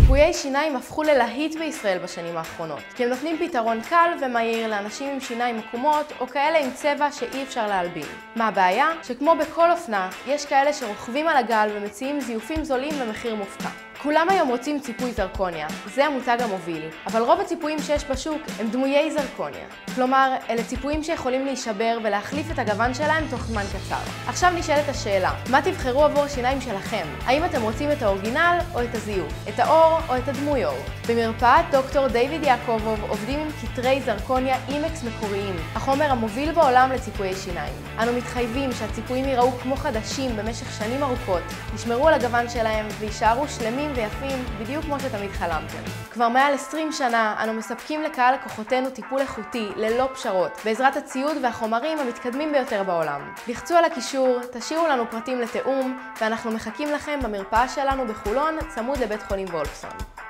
טיפויי שיניים הפכו ללהיט בישראל בשנים האחרונות, כי הם נותנים פתרון קל ומהיר לאנשים עם שיניים עקומות או כאלה עם צבע שאי אפשר להלבין. מה הבעיה? שכמו בכל אופנה, יש כאלה שרוכבים על הגל ומציעים זיופים זולים במחיר מופקע. כולם היום רוצים ציפוי זרקוניה, זה המותג המוביל, אבל רוב הציפויים שיש בשוק הם דמויי זרקוניה. כלומר, אלה ציפויים שיכולים להישבר ולהחליף את הגוון שלהם תוך זמן קצר. עכשיו נשאלת השאלה, מה תבחרו עבור השיניים שלכם? האם אתם רוצים את האורגינל או את הזיוף? את האור או את הדמוי אור? במרפאת דוקטור דיוויד יעקובוב עובדים עם כתרי זרקוניה אימקס מקוריים, החומר המוביל בעולם לציפויי שיניים. אנו מתחייבים שהציפויים ייראו כמו חדשים במשך שנים ארוכות, ישמרו על הגוון שלהם ויישארו שלמים ויפים בדיוק כמו שתמיד חלמתם. כבר מעל 20 שנה אנו מספקים לקהל לקוחותינו טיפול איכותי ללא פשרות, בעזרת הציוד והחומרים המתקדמים ביותר בעולם. לחצו על הקישור, תשאירו לנו פרטים לתאום, ואנחנו מחכים לכם במרפאה שלנו בחולון, צמוד לבית חולים וולפסון.